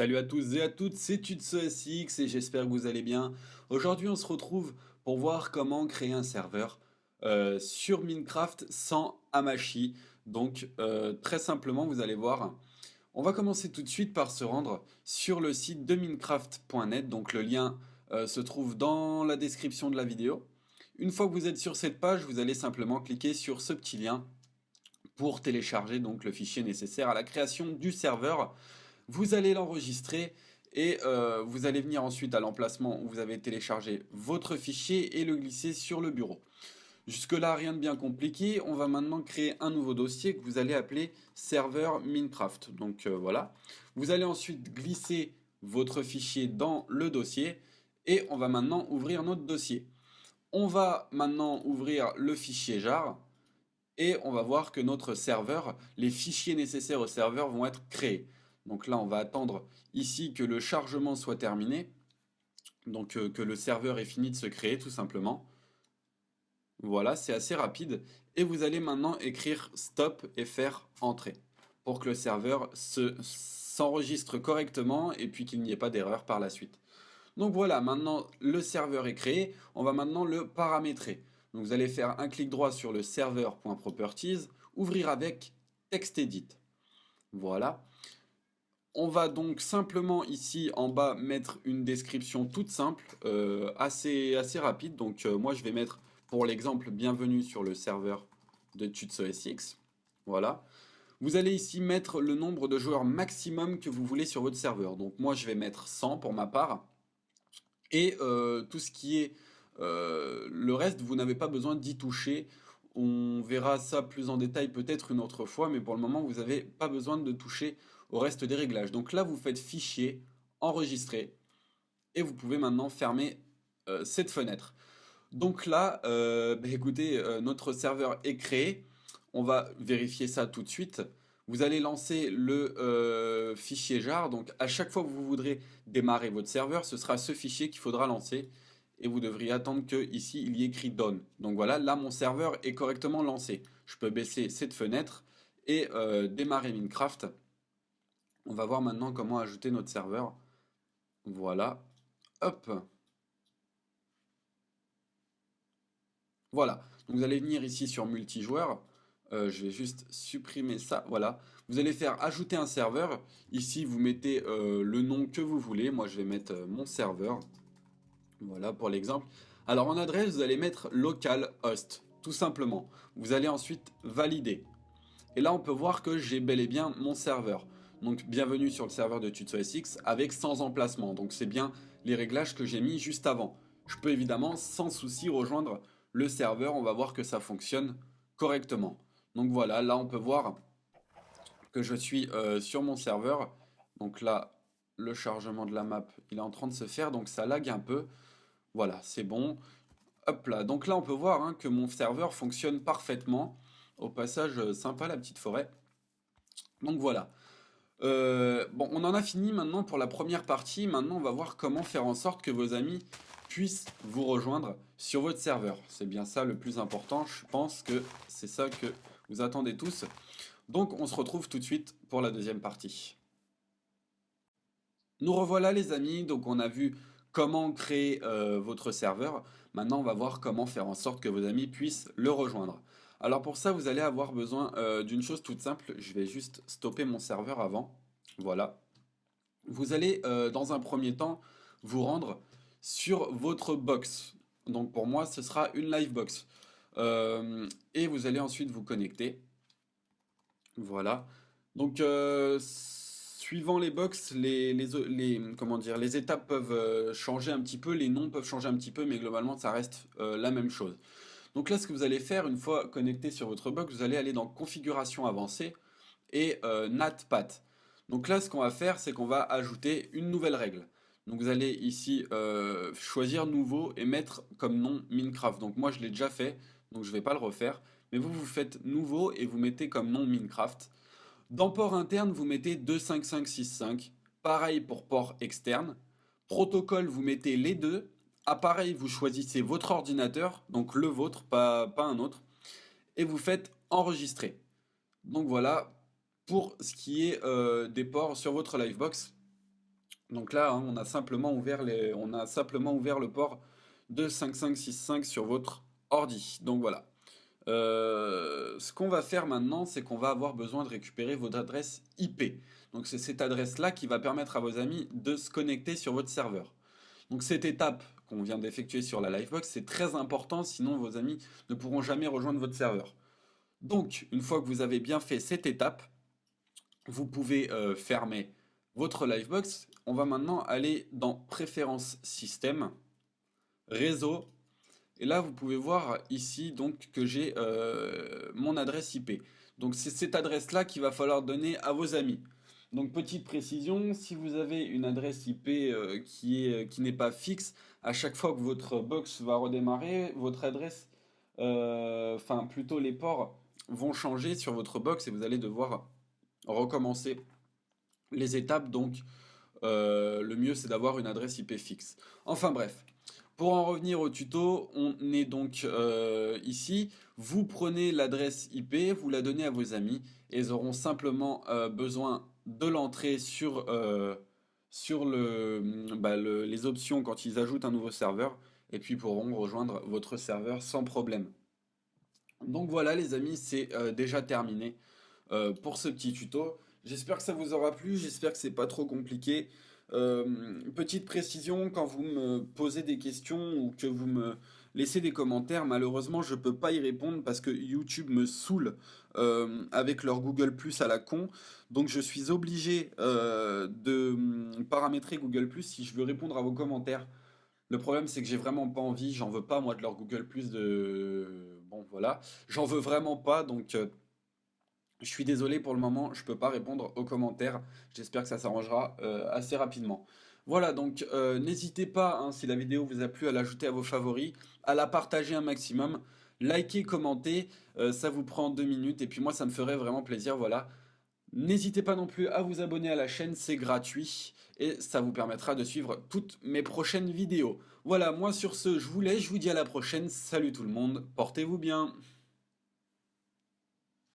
Salut à tous et à toutes, c'est TutsOSX et j'espère que vous allez bien. Aujourd'hui, on se retrouve pour voir comment créer un serveur sur Minecraft sans Hamachi. Donc, très simplement, vous allez voir. On va commencer tout de suite par se rendre sur le site de minecraft.net. Donc, le lien se trouve dans la description de la vidéo. Une fois que vous êtes sur cette page, vous allez simplement cliquer sur ce petit lien pour télécharger donc le fichier nécessaire à la création du serveur. Vous allez l'enregistrer et vous allez venir ensuite à l'emplacement où vous avez téléchargé votre fichier et le glisser sur le bureau. Jusque-là, rien de bien compliqué. On va maintenant créer un nouveau dossier que vous allez appeler serveur Minecraft. Donc voilà. Vous allez ensuite glisser votre fichier dans le dossier et on va maintenant ouvrir notre dossier. On va maintenant ouvrir le fichier jar et on va voir que notre serveur, les fichiers nécessaires au serveur vont être créés. Donc là, on va attendre ici que le chargement soit terminé, donc que le serveur ait fini de se créer tout simplement. Voilà, c'est assez rapide. Et vous allez maintenant écrire stop et faire entrer pour que le serveur s'enregistre correctement et puis qu'il n'y ait pas d'erreur par la suite. Donc voilà, maintenant le serveur est créé, on va maintenant le paramétrer. Donc vous allez faire un clic droit sur le serveur.properties, ouvrir avec TextEdit. Voilà. On va donc simplement ici en bas mettre une description toute simple, assez rapide. Donc moi je vais mettre pour l'exemple bienvenue sur le serveur de TutsOSX. Voilà. Vous allez ici mettre le nombre de joueurs maximum que vous voulez sur votre serveur. Donc moi je vais mettre 100 pour ma part. Et tout ce qui est le reste, vous n'avez pas besoin d'y toucher. On verra ça plus en détail peut-être une autre fois, mais pour le moment, vous n'avez pas besoin de toucher au reste des réglages. Donc là, vous faites fichier, enregistrer, et vous pouvez maintenant fermer cette fenêtre. Donc là, écoutez, notre serveur est créé. On va vérifier ça tout de suite. Vous allez lancer le fichier jar. Donc à chaque fois que vous voudrez démarrer votre serveur, ce sera ce fichier qu'il faudra lancer. Et vous devriez attendre que ici il y ait écrit done. Donc voilà, là mon serveur est correctement lancé. Je peux baisser cette fenêtre et démarrer Minecraft. On va voir maintenant comment ajouter notre serveur. Voilà. Hop. Voilà, donc vous allez venir ici sur multijoueur. Je vais juste supprimer ça. Voilà, vous allez faire ajouter un serveur. Ici, vous mettez le nom que vous voulez. Moi, je vais mettre mon serveur. Voilà pour l'exemple. Alors en adresse, vous allez mettre localhost, tout simplement. Vous allez ensuite valider. Et là, on peut voir que j'ai bel et bien mon serveur. Donc bienvenue sur le serveur de TutsOSX avec 100 emplacements. Donc c'est bien les réglages que j'ai mis juste avant. Je peux évidemment sans souci rejoindre le serveur. On va voir que ça fonctionne correctement. Donc voilà, là on peut voir que je suis sur mon serveur. Donc là, le chargement de la map, il est en train de se faire. Donc ça lag un peu. Voilà, c'est bon. Hop là. Donc là, on peut voir que mon serveur fonctionne parfaitement. Au passage, sympa la petite forêt. Donc voilà. Bon, on en a fini maintenant pour la première partie. Maintenant, on va voir comment faire en sorte que vos amis puissent vous rejoindre sur votre serveur. C'est bien ça le plus important. Je pense que c'est ça que vous attendez tous. Donc, on se retrouve tout de suite pour la deuxième partie. Nous revoilà les amis. Donc, on a vu comment créer votre serveur. Maintenant, on va voir comment faire en sorte que vos amis puissent le rejoindre. Alors pour ça, vous allez avoir besoin d'une chose toute simple. Je vais juste stopper mon serveur avant. Voilà. Vous allez dans un premier temps vous rendre sur votre box. Donc pour moi, ce sera une Livebox. Et vous allez ensuite vous connecter. Voilà. Donc suivant les box, comment dire, les étapes peuvent changer un petit peu, les noms peuvent changer un petit peu, mais globalement ça reste la même chose. Donc là, ce que vous allez faire, une fois connecté sur votre box, vous allez aller dans Configuration avancée et NatPath. Donc là, ce qu'on va faire, c'est qu'on va ajouter une nouvelle règle. Donc vous allez ici choisir Nouveau et mettre comme nom Minecraft. Donc moi, je l'ai déjà fait, donc je ne vais pas le refaire. Mais vous, vous faites Nouveau et vous mettez comme nom Minecraft. Dans port interne, vous mettez 25565. Pareil pour port externe. Protocole, vous mettez les deux. Appareil, vous choisissez votre ordinateur, donc le vôtre, pas un autre. Et vous faites enregistrer. Donc voilà pour ce qui est des ports sur votre Livebox. Donc là, hein, on a simplement ouvert le port de 5565 sur votre ordi. Donc voilà. Ce qu'on va faire maintenant, c'est qu'on va avoir besoin de récupérer votre adresse IP. Donc c'est cette adresse-là qui va permettre à vos amis de se connecter sur votre serveur. Donc cette étape qu'on vient d'effectuer sur la Livebox, c'est très important, sinon vos amis ne pourront jamais rejoindre votre serveur. Donc une fois que vous avez bien fait cette étape, vous pouvez fermer votre Livebox. On va maintenant aller dans Préférences système, Réseau. Et là, vous pouvez voir ici donc que j'ai mon adresse IP. Donc c'est cette adresse-là qu'il va falloir donner à vos amis. Donc petite précision, si vous avez une adresse IP qui n'est pas fixe, à chaque fois que votre box va redémarrer, votre adresse, enfin plutôt les ports vont changer sur votre box et vous allez devoir recommencer les étapes. Donc le mieux c'est d'avoir une adresse IP fixe. Enfin bref. Pour en revenir au tuto, on est donc ici. Vous prenez l'adresse IP, vous la donnez à vos amis et ils auront simplement besoin de l'entrée sur les options quand ils ajoutent un nouveau serveur et puis pourront rejoindre votre serveur sans problème. Donc voilà les amis, c'est déjà terminé pour ce petit tuto. J'espère que ça vous aura plu, j'espère que c'est pas trop compliqué. Petite précision, quand vous me posez des questions ou que vous me laissez des commentaires, malheureusement je peux pas y répondre parce que YouTube me saoule avec leur Google Plus à la con. Donc je suis obligé de paramétrer Google Plus si je veux répondre à vos commentaires. Le problème, c'est que j'ai vraiment pas envie, j'en veux pas moi de leur Google Plus de. Bon, voilà, j'en veux vraiment pas, donc je suis désolé pour le moment, je peux pas répondre aux commentaires. J'espère que ça s'arrangera assez rapidement. Voilà, donc n'hésitez pas, hein, si la vidéo vous a plu, à l'ajouter à vos favoris, à la partager un maximum, liker, commenter, ça vous prend 2 minutes et puis moi ça me ferait vraiment plaisir, voilà. N'hésitez pas non plus à vous abonner à la chaîne, c'est gratuit et ça vous permettra de suivre toutes mes prochaines vidéos. Voilà, moi sur ce, je vous laisse, je vous dis à la prochaine, salut tout le monde, portez-vous bien.